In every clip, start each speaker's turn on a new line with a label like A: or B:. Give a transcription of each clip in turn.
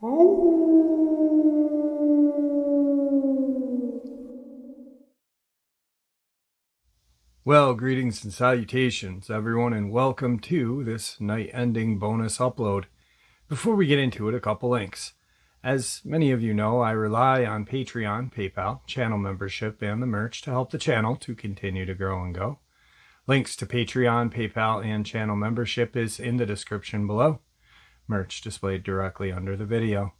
A: Well, greetings and salutations, everyone, and welcome to this night-ending bonus upload. Before we get into it, a couple links. As many of you know, I rely on Patreon, PayPal, channel membership, and the merch to help the channel to continue to grow and go. Links to Patreon, PayPal, and channel membership is in the description below. Merch displayed directly under the video.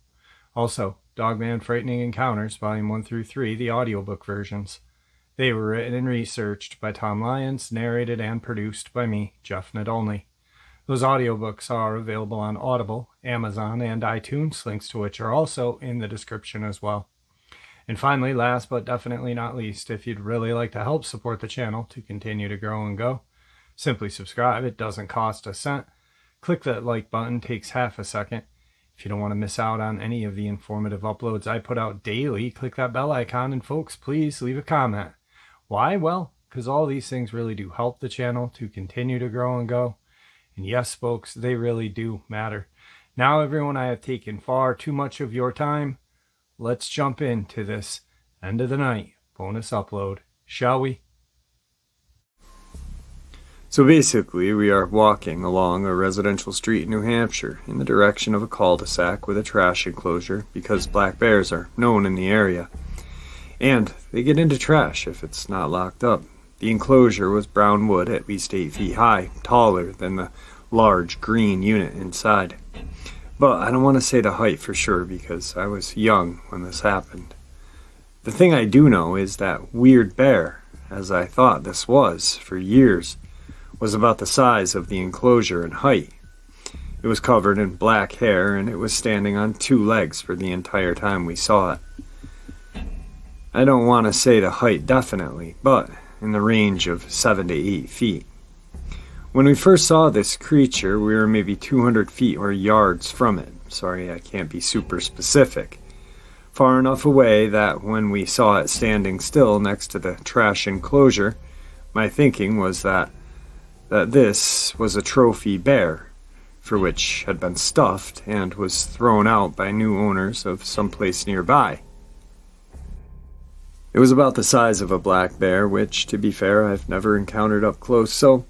A: Also, Dogman Frightening Encounters, Volume 1 through 3, the audiobook versions. They were written and researched by Tom Lyons, narrated and produced by me, Jeff Nadolny. Those audiobooks are available on Audible, Amazon, and iTunes, links to which are also in the description as well. And finally, last but definitely not least, if you'd really like to help support the channel to continue to grow and go, simply subscribe. It doesn't cost a cent. Click that like button, takes half a second. If you don't want to miss out on any of the informative uploads I put out daily, click that bell icon, and folks, please leave a comment. Why? Well, because all these things really do help the channel to continue to grow and go. And yes, folks, they really do matter. Now, everyone, I have taken far too much of your time. Let's jump into this end of the night bonus upload, shall we? So basically, we are walking along a residential street in New Hampshire in the direction of a cul-de-sac with a trash enclosure because black bears are known in the area. And they get into trash if it's not locked up. The enclosure was brown wood, at least 8 feet high, taller than the large green unit inside. But I don't want to say the height for sure because I was young when this happened. The thing I do know is that weird bear, as I thought this was for years, was about the size of the enclosure in height. It was covered in black hair and it was standing on 2 legs for the entire time we saw it. I don't want to say the height definitely, but in the range of 7 to 8 feet. When we first saw this creature, we were maybe 200 feet or yards from it. Sorry, I can't be super specific. Far enough away that when we saw it standing still next to the trash enclosure, my thinking was that this was a trophy bear, for which had been stuffed and was thrown out by new owners of some place nearby. It was about the size of a black bear, which, to be fair, I've never encountered up close, so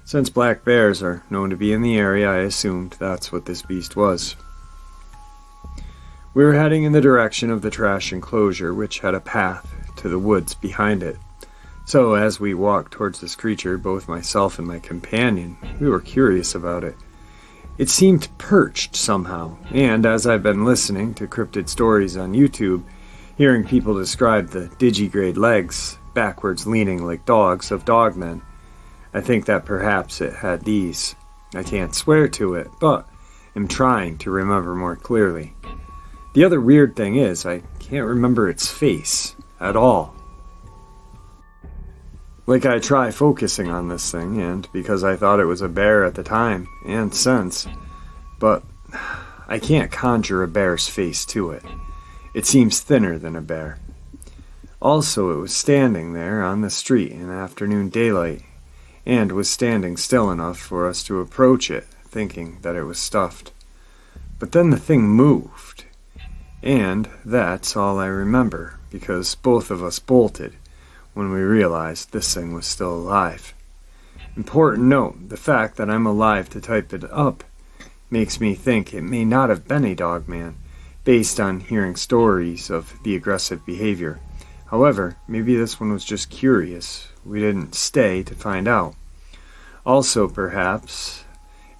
A: since black bears are known to be in the area, I assumed that's what this beast was. We were heading in the direction of the trash enclosure, which had a path to the woods behind it. So as we walked towards this creature, both myself and my companion, we were curious about it. It seemed perched somehow, and as I've been listening to cryptid stories on YouTube, hearing people describe the digigrade legs, backwards leaning like dogs of Dogman, I think that perhaps it had these. I can't swear to it, but am trying to remember more clearly. The other weird thing is, I can't remember its face at all. Like I try focusing on this thing, and because I thought it was a bear at the time, and since, but I can't conjure a bear's face to it. It seems thinner than a bear. Also, it was standing there on the street in afternoon daylight, and was standing still enough for us to approach it, thinking that it was stuffed. But then the thing moved, and that's all I remember, because both of us bolted when we realized this thing was still alive. Important note, the fact that I'm alive to type it up makes me think it may not have been a Dogman, based on hearing stories of the aggressive behavior. However, maybe this one was just curious. We didn't stay to find out. Also, perhaps,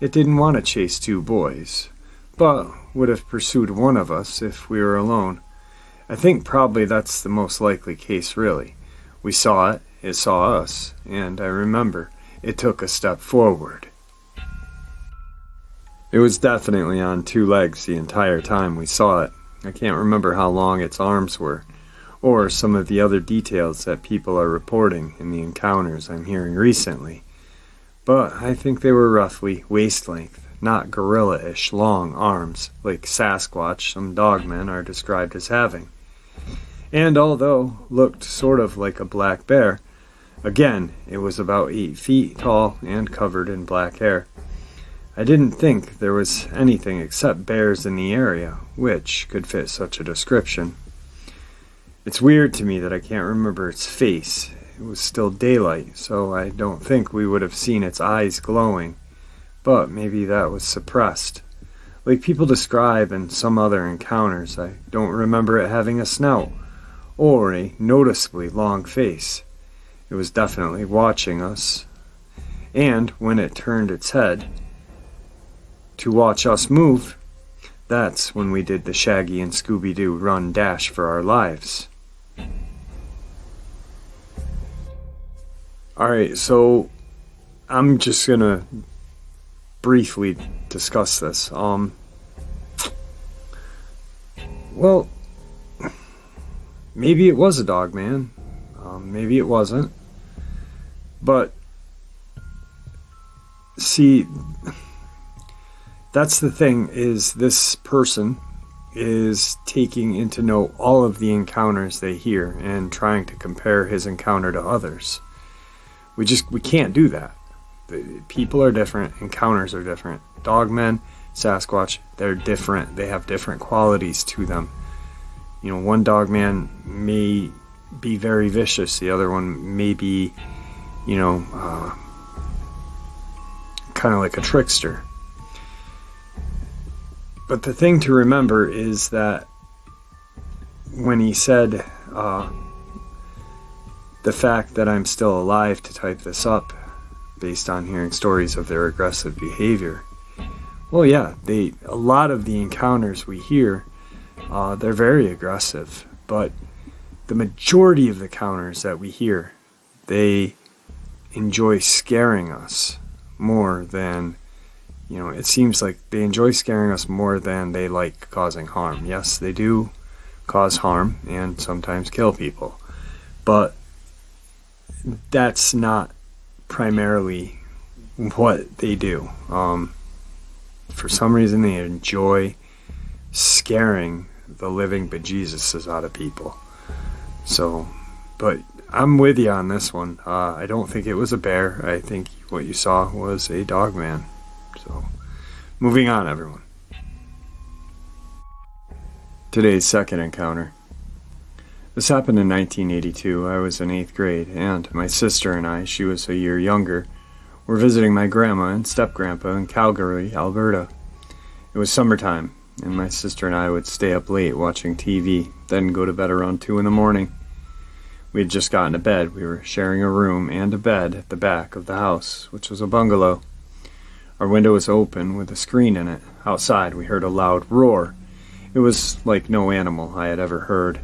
A: it didn't want to chase 2 boys, but would have pursued one of us if we were alone. I think probably that's the most likely case, really. We saw it saw us, and I remember it took a step forward. It was definitely on 2 legs the entire time we saw it. I can't remember how long its arms were, or some of the other details that people are reporting in the encounters I'm hearing recently. But I think they were roughly waist-length, not gorilla-ish long arms, like Sasquatch some dogmen are described as having. And although looked sort of like a black bear, again, it was about 8 feet tall and covered in black hair. I didn't think there was anything except bears in the area which could fit such a description. It's weird to me that I can't remember its face. It was still daylight, so I don't think we would have seen its eyes glowing, but maybe that was suppressed. Like people describe in some other encounters, I don't remember it having a snout or a noticeably long face. It was definitely watching us, and when it turned its head to watch us move, that's when we did the Shaggy and Scooby-Doo run dash for our lives. Alright, so I'm just gonna briefly discuss this. Well, maybe it was a Dogman. Maybe it wasn't. But, see, that's the thing, is this person is taking into note all of the encounters they hear and trying to compare his encounter to others. We can't do that. People are different, encounters are different. Dogmen, Sasquatch, they're different. They have different qualities to them. You know, one Dogman may be very vicious, the other one may be, kind of like a trickster. But the thing to remember is that when he said the fact that I'm still alive to type this up based on hearing stories of their aggressive behavior, well, yeah, a lot of the encounters we hear, they're very aggressive, but the majority of the encounters that we hear, they enjoy scaring us more than, it seems like they enjoy scaring us more than they like causing harm. Yes, they do cause harm and sometimes kill people, but that's not primarily what they do. For some reason, they enjoy scaring the living bejesuses out of people. So, but I'm with you on this one. I don't think it was a bear. I think what you saw was a Dogman. So, moving on, everyone. Today's second encounter. This happened in 1982. I was in 8th grade, and my sister and I, she was a year younger, were visiting my grandma and step-grandpa in Calgary, Alberta. It was summertime, and my sister and I would stay up late watching TV, then go to bed around 2 in the morning. We had just gotten to bed. We were sharing a room and a bed at the back of the house, which was a bungalow. Our window was open with a screen in it. Outside, we heard a loud roar. It was like no animal I had ever heard.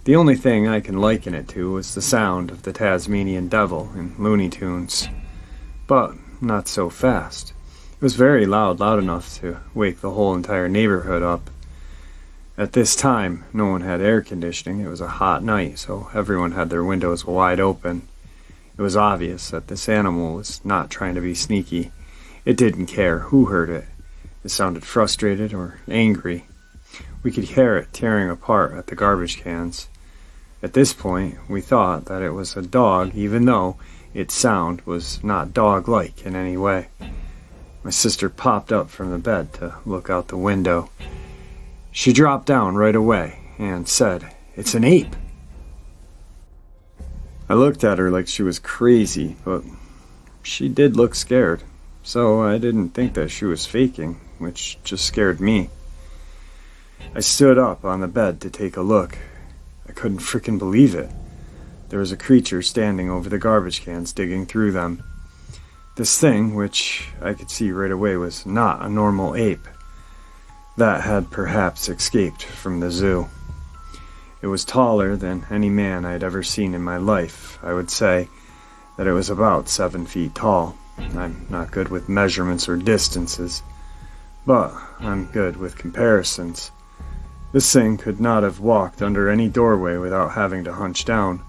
A: The only thing I can liken it to was the sound of the Tasmanian Devil in Looney Tunes. But not so fast. It was very loud enough to wake the whole entire neighborhood up. At this time, no one had air conditioning. It was a hot night, so everyone had their windows wide open. It was obvious that this animal was not trying to be sneaky. It didn't care who heard it. It sounded frustrated or angry. We could hear it tearing apart at the garbage cans. At this point, we thought that it was a dog, even though its sound was not dog-like in any way. My sister popped up from the bed to look out the window. She dropped down right away and said, "It's an ape." I looked at her like she was crazy, but she did look scared, so I didn't think that she was faking, which just scared me. I stood up on the bed to take a look. I couldn't frickin' believe it. There was a creature standing over the garbage cans, digging through them. This thing, which I could see right away was not a normal ape, that had perhaps escaped from the zoo. It was taller than any man I had ever seen in my life. I would say that it was about 7 feet tall. I'm not good with measurements or distances, but I'm good with comparisons. This thing could not have walked under any doorway without having to hunch down.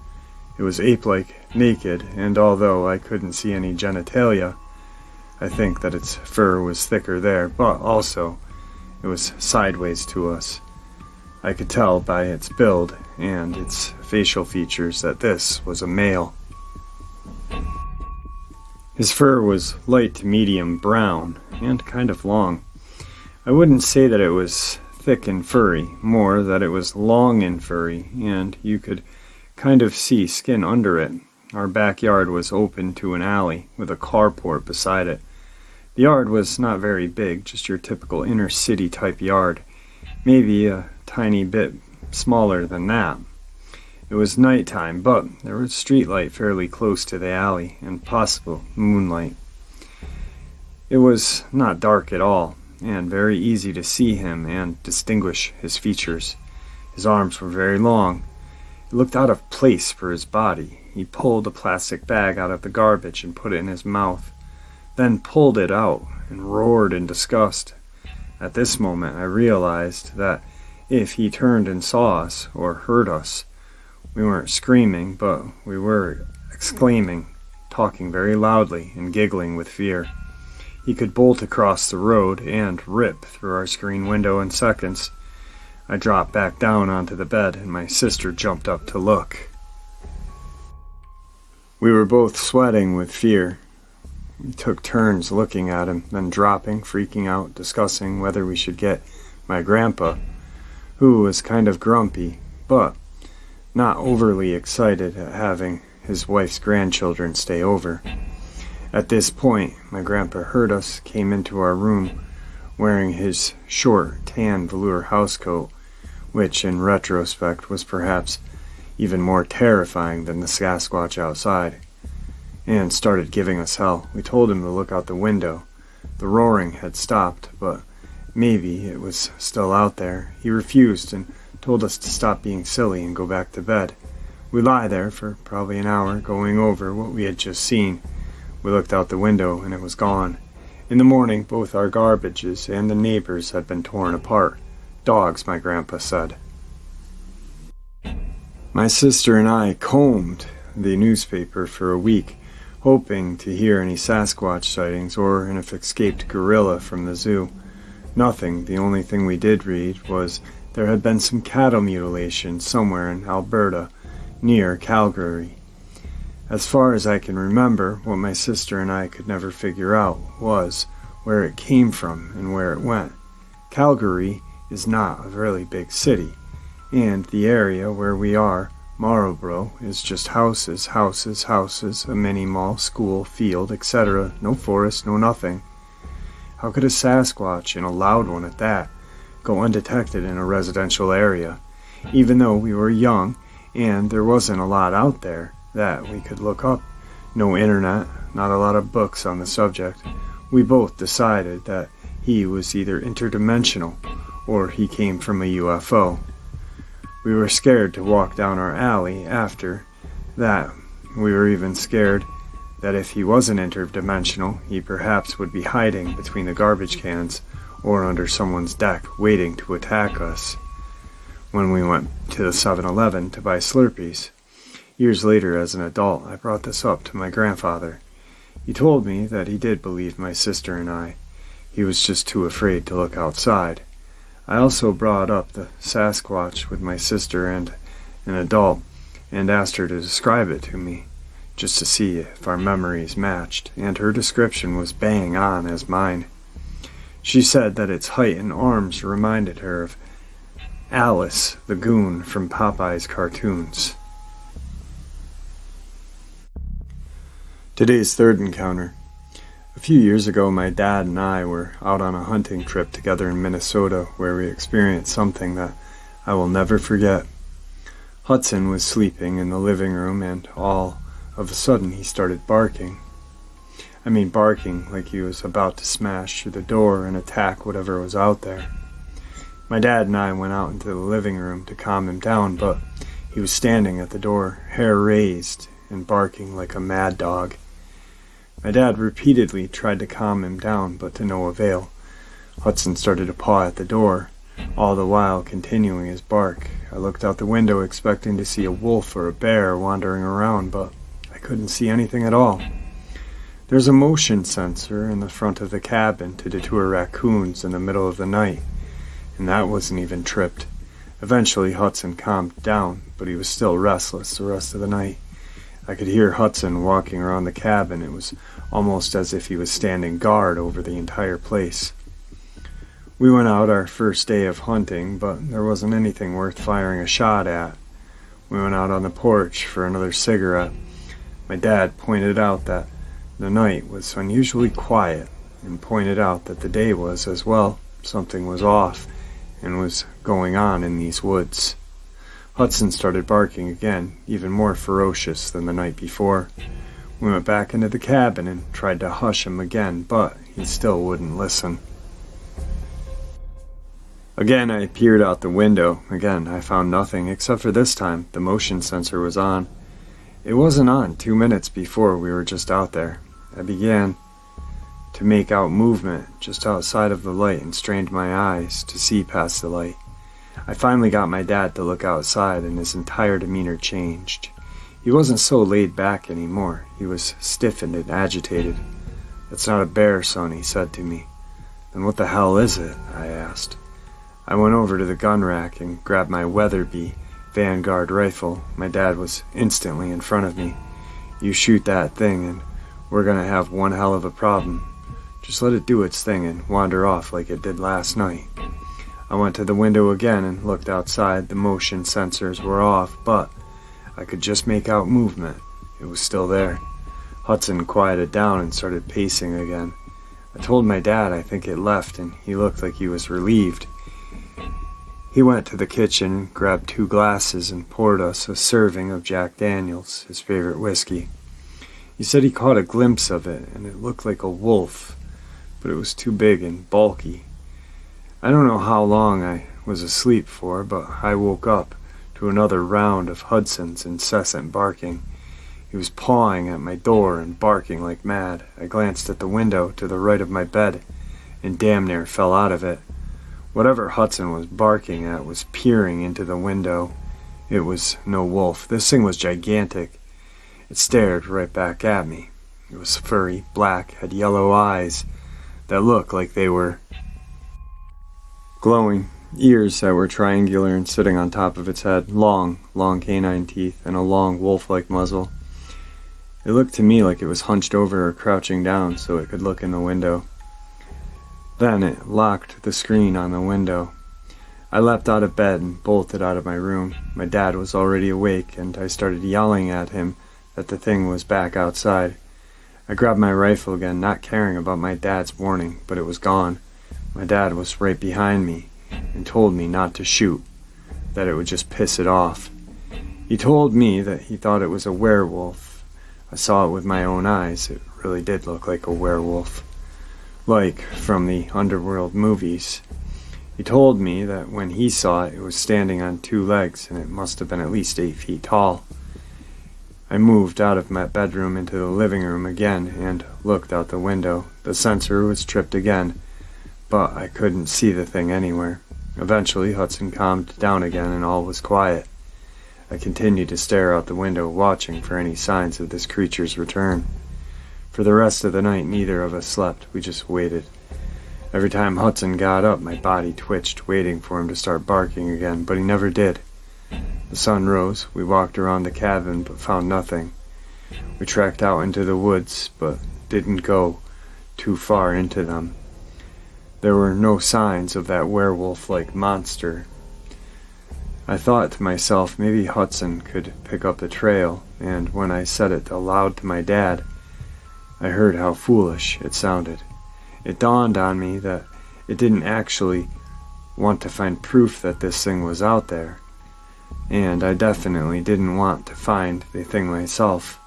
A: It was ape-like, naked, and although I couldn't see any genitalia, I think that its fur was thicker there, but also it was sideways to us. I could tell by its build and its facial features that this was a male. His fur was light to medium brown, and kind of long. I wouldn't say that it was thick and furry, more that it was long and furry, and you could kind of see skin under it. Our backyard was open to an alley with a carport beside it. The yard was not very big, just your typical inner city type yard, maybe a tiny bit smaller than that. It was nighttime, but there was street light fairly close to the alley and possible moonlight. It was not dark at all, and very easy to see him and distinguish his features. His arms were very long. It looked out of place for his body. He pulled a plastic bag out of the garbage and put it in his mouth, then pulled it out and roared in disgust. At this moment I realized that if he turned and saw us or heard us, we weren't screaming, but we were exclaiming, talking very loudly and giggling with fear. He could bolt across the road and rip through our screen window in seconds. I dropped back down onto the bed and my sister jumped up to look. We were both sweating with fear. We took turns looking at him, then dropping, freaking out, discussing whether we should get my grandpa, who was kind of grumpy, but not overly excited at having his wife's grandchildren stay over. At this point, my grandpa heard us, came into our room, wearing his short, tan velour housecoat, which, in retrospect, was perhaps even more terrifying than the Sasquatch outside, and started giving us hell. We told him to look out the window. The roaring had stopped, but maybe it was still out there. He refused and told us to stop being silly and go back to bed. We lie there for probably an hour, going over what we had just seen. We looked out the window, and it was gone. In the morning, both our garbages and the neighbors had been torn apart. Dogs, my grandpa said. My sister and I combed the newspaper for a week, hoping to hear any Sasquatch sightings or an escaped gorilla from the zoo. Nothing. The only thing we did read was there had been some cattle mutilation somewhere in Alberta, near Calgary. As far as I can remember, what my sister and I could never figure out was where it came from and where it went. Calgary is not a really big city, and the area where we are, Marlborough, is just houses, houses, houses, a mini mall, school, field, etc. No forest, no nothing. How could a Sasquatch, and a loud one at that, go undetected in a residential area? Even though we were young, and there wasn't a lot out there that we could look up, no internet, not a lot of books on the subject, we both decided that he was either interdimensional or he came from a UFO. We were scared to walk down our alley after that. We were even scared that if he wasn't interdimensional, he perhaps would be hiding between the garbage cans or under someone's deck waiting to attack us. When we went to the 7-Eleven to buy Slurpees, years later as an adult, I brought this up to my grandfather. He told me that he did believe my sister and I. He was just too afraid to look outside. I also brought up the Sasquatch with my sister and an adult and asked her to describe it to me, just to see if our memories matched, and her description was bang on as mine. She said that its height and arms reminded her of Alice, the goon from Popeye's cartoons. Today's third encounter. A few years ago, my dad and I were out on a hunting trip together in Minnesota where we experienced something that I will never forget. Hudson was sleeping in the living room and all of a sudden he started barking. I mean barking like he was about to smash through the door and attack whatever was out there. My dad and I went out into the living room to calm him down, but he was standing at the door, hair raised and barking like a mad dog. My dad repeatedly tried to calm him down, but to no avail. Hudson started to paw at the door, all the while continuing his bark. I looked out the window expecting to see a wolf or a bear wandering around, but I couldn't see anything at all. There's a motion sensor in the front of the cabin to deter raccoons in the middle of the night, and that wasn't even tripped. Eventually Hudson calmed down, but he was still restless the rest of the night. I could hear Hudson walking around the cabin. It was almost as if he was standing guard over the entire place. We went out our first day of hunting, but there wasn't anything worth firing a shot at. We went out on the porch for another cigarette. My dad pointed out that the night was unusually quiet, and pointed out that the day was as well. Something was off and was going on in these woods. Hudson started barking again, even more ferocious than the night before. We went back into the cabin and tried to hush him again, but he still wouldn't listen. Again, I peered out the window. Again, I found nothing, except for this time, the motion sensor was on. It wasn't on 2 minutes before we were just out there. I began to make out movement just outside of the light and strained my eyes to see past the light. I finally got my dad to look outside, and his entire demeanor changed. He wasn't so laid back anymore. He was stiffened and agitated. "That's not a bear, son," he said to me. "Then what the hell is it?" I asked. I went over to the gun rack and grabbed my Weatherby Vanguard rifle. My dad was instantly in front of me. "You shoot that thing and we're gonna have one hell of a problem. Just let it do its thing and wander off like it did last night." I went to the window again and looked outside. The motion sensors were off, but I could just make out movement. It was still there. Hudson quieted down and started pacing again. I told my dad I think it left, and he looked like he was relieved. He went to the kitchen, grabbed 2 glasses, and poured us a serving of Jack Daniels, his favorite whiskey. He said he caught a glimpse of it, and it looked like a wolf, but it was too big and bulky. I don't know how long I was asleep for, but I woke up to another round of Hudson's incessant barking. He was pawing at my door and barking like mad. I glanced at the window to the right of my bed and damn near fell out of it. Whatever Hudson was barking at was peering into the window. It was no wolf. This thing was gigantic. It stared right back at me. It was furry, black, had yellow eyes that looked like they were glowing, ears that were triangular and sitting on top of its head, long canine teeth, and a long wolf-like muzzle. It looked to me like it was hunched over or crouching down so it could look in the window. Then it locked the screen on the window. I leapt out of bed and bolted out of my room. My dad was already awake, and I started yelling at him that the thing was back outside. I grabbed my rifle again, not caring about my dad's warning, but it was gone. My dad was right behind me and told me not to shoot, that it would just piss it off. He told me that he thought it was a werewolf. I saw it with my own eyes. It really did look like a werewolf, like from the underworld movies. He told me that when he saw it, it was standing on 2 legs, and it must have been at least 8 feet tall. I moved out of my bedroom into the living room again and looked out the window. The sensor was tripped again, but I couldn't see the thing anywhere. Eventually, Hudson calmed down again and all was quiet. I continued to stare out the window, watching for any signs of this creature's return. For the rest of the night, neither of us slept. We just waited. Every time Hudson got up, my body twitched, waiting for him to start barking again, but he never did. The sun rose. We walked around the cabin, but found nothing. We trekked out into the woods, but didn't go too far into them. There were no signs of that werewolf-like monster. I thought to myself, maybe Hudson could pick up the trail, and when I said it aloud to my dad, I heard how foolish it sounded. It dawned on me that it didn't actually want to find proof that this thing was out there, and I definitely didn't want to find the thing myself.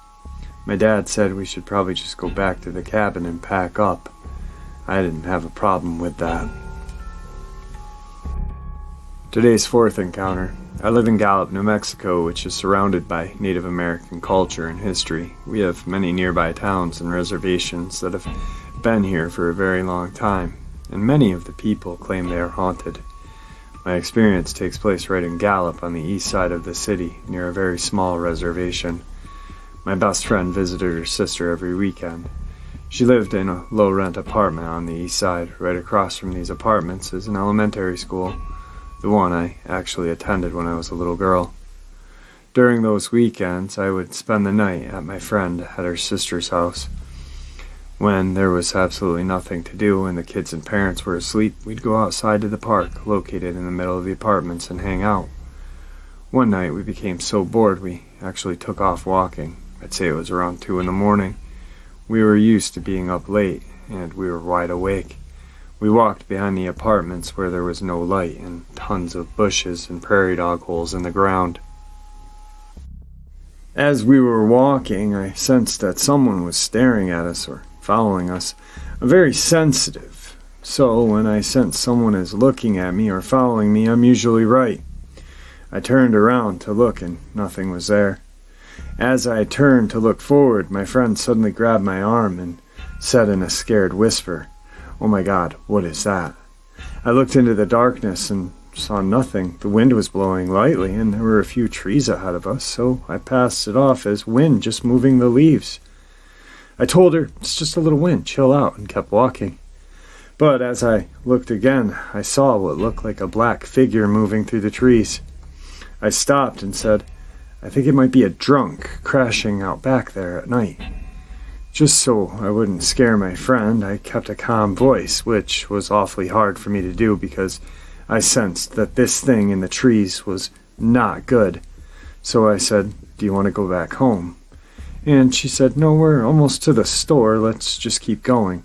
A: My dad said we should probably just go back to the cabin and pack up. I didn't have a problem with that. Today's 4th encounter. I live in Gallup, New Mexico, which is surrounded by Native American culture and history. We have many nearby towns and reservations that have been here for a very long time, and many of the people claim they are haunted. My experience takes place right in Gallup on the east side of the city, near a very small reservation. My best friend visited her sister every weekend. She lived in a low-rent apartment on the east side. Right across from these apartments is an elementary school, the one I actually attended when I was a little girl. During those weekends, I would spend the night at my friend at her sister's house. When there was absolutely nothing to do and the kids and parents were asleep, we'd go outside to the park located in the middle of the apartments and hang out. One night we became so bored we actually took off walking. I'd say it was around 2 in the morning. We were used to being up late and we were wide awake. We walked behind the apartments where there was no light and tons of bushes and prairie dog holes in the ground. As we were walking, I sensed that someone was staring at us or following us. I'm very sensitive, so when I sense someone is looking at me or following me, I'm usually right. I turned around to look and nothing was there. As I turned to look forward, my friend suddenly grabbed my arm and said in a scared whisper, "Oh my God, what is that?" I looked into the darkness and saw nothing. The wind was blowing lightly and there were a few trees ahead of us, so I passed it off as wind just moving the leaves. I told her, "It's just a little wind, chill out," and kept walking. But as I looked again, I saw what looked like a black figure moving through the trees. I stopped and said, "I think it might be a drunk crashing out back there at night." Just so I wouldn't scare my friend, I kept a calm voice, which was awfully hard for me to do because I sensed that this thing in the trees was not good. So I said, "Do you want to go back home?" And she said, "No, we're almost to the store, let's just keep going."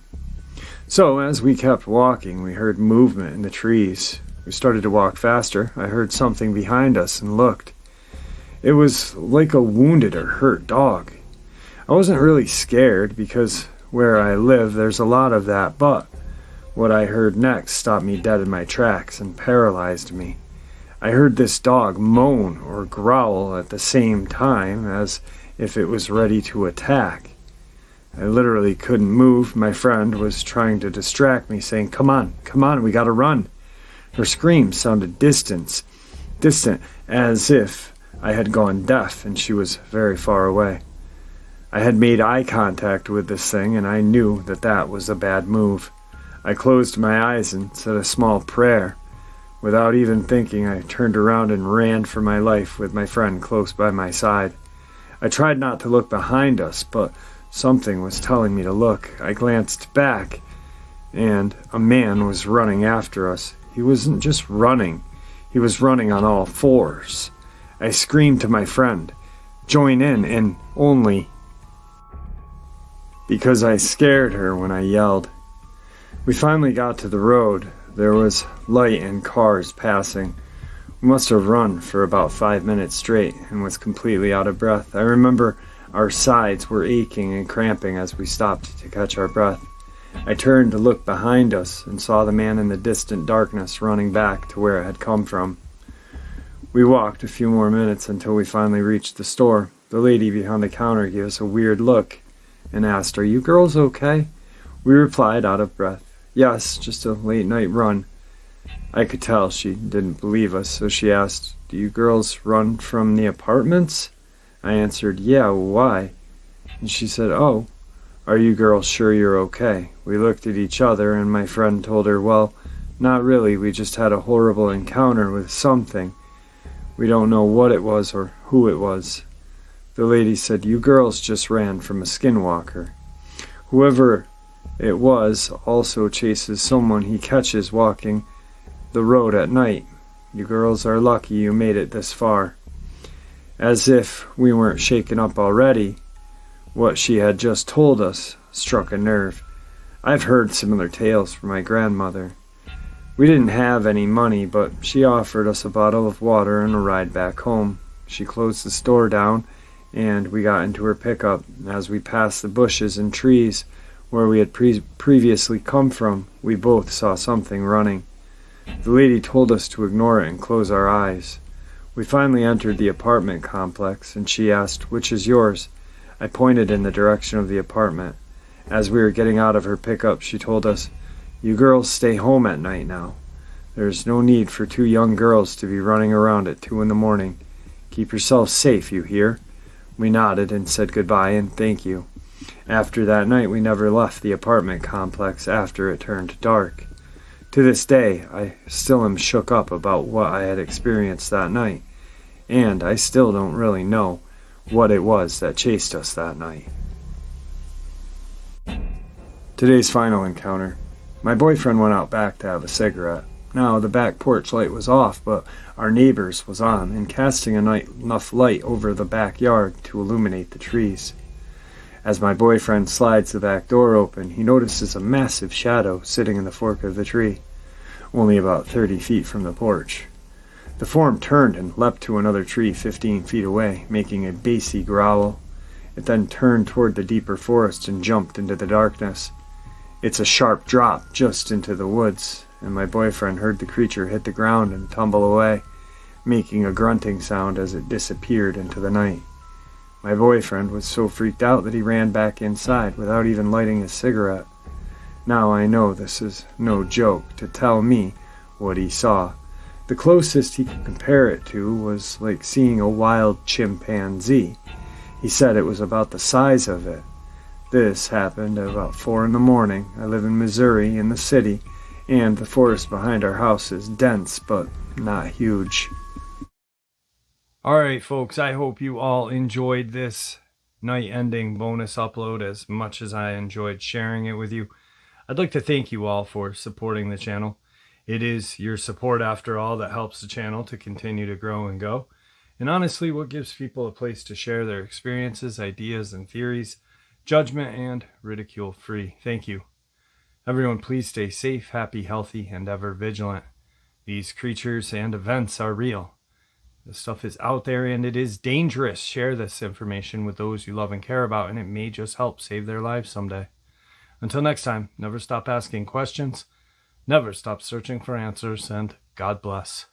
A: So as we kept walking, we heard movement in the trees. We started to walk faster. I heard something behind us and looked. It was like a wounded or hurt dog. I wasn't really scared because where I live there's a lot of that, but what I heard next stopped me dead in my tracks and paralyzed me. I heard this dog moan or growl at the same time as if it was ready to attack. I literally couldn't move. My friend was trying to distract me, saying, come on, we gotta run." Her scream sounded distant, as if I had gone deaf and she was very far away. I had made eye contact with this thing and I knew that that was a bad move. I closed my eyes and said a small prayer. Without even thinking, I turned around and ran for my life with my friend close by my side. I tried not to look behind us, but something was telling me to look. I glanced back, and a man was running after us. He wasn't just running, he was running on all fours. I screamed to my friend, "Join in," and only because I scared her when I yelled. We finally got to the road. There was light and cars passing. We must have run for about 5 minutes straight and was completely out of breath. I remember our sides were aching and cramping as we stopped to catch our breath. I turned to look behind us and saw the man in the distant darkness running back to where it had come from. We walked a few more minutes until we finally reached the store. The lady behind the counter gave us a weird look and asked, "Are you girls okay?" We replied out of breath, "Yes, just a late night run." I could tell she didn't believe us, so she asked, "Do you girls run from the apartments?" I answered, "Yeah, why?" And she said, "Oh, are you girls sure you're okay?" We looked at each other and my friend told her, "Well, not really, we just had a horrible encounter with something. We don't know what it was or who it was." The lady said, "You girls just ran from a skinwalker. Whoever it was also chases someone he catches walking the road at night. You girls are lucky you made it this far." As if we weren't shaken up already, what she had just told us struck a nerve. I've heard similar tales from my grandmother. We didn't have any money, but she offered us a bottle of water and a ride back home. She closed the store down, and we got into her pickup. As we passed the bushes and trees where we had previously come from, we both saw something running. The lady told us to ignore it and close our eyes. We finally entered the apartment complex, and she asked, "Which is yours?" I pointed in the direction of the apartment. As we were getting out of her pickup, she told us, "You girls stay home at night now. There's no need for 2 young girls to be running around at 2 in the morning. Keep yourselves safe, you hear?" We nodded and said goodbye and thank you. After that night, we never left the apartment complex after it turned dark. To this day, I still am shook up about what I had experienced that night, and I still don't really know what it was that chased us that night. Today's final encounter. My boyfriend went out back to have a cigarette. Now, the back porch light was off, but our neighbor's was on and casting enough light over the backyard to illuminate the trees. As my boyfriend slides the back door open, he notices a massive shadow sitting in the fork of the tree, only about 30 feet from the porch. The form turned and leapt to another tree 15 feet away, making a bassy growl. It then turned toward the deeper forest and jumped into the darkness. It's a sharp drop just into the woods, and my boyfriend heard the creature hit the ground and tumble away, making a grunting sound as it disappeared into the night. My boyfriend was so freaked out that he ran back inside without even lighting a cigarette. Now I know this is no joke to tell me what he saw. The closest he could compare it to was like seeing a wild chimpanzee. He said it was about the size of it. This happened at about 4 in the morning. I live in Missouri, in the city, and the forest behind our house is dense, but not huge. Alright folks, I hope you all enjoyed this night-ending bonus upload as much as I enjoyed sharing it with you. I'd like to thank you all for supporting the channel. It is your support, after all, that helps the channel to continue to grow and go. And honestly, what gives people a place to share their experiences, ideas, and theories, judgment and ridicule free. Thank you. Everyone, please stay safe, happy, healthy, and ever vigilant. These creatures and events are real. This stuff is out there and it is dangerous. Share this information with those you love and care about, and it may just help save their lives someday. Until next time, never stop asking questions, never stop searching for answers, and God bless.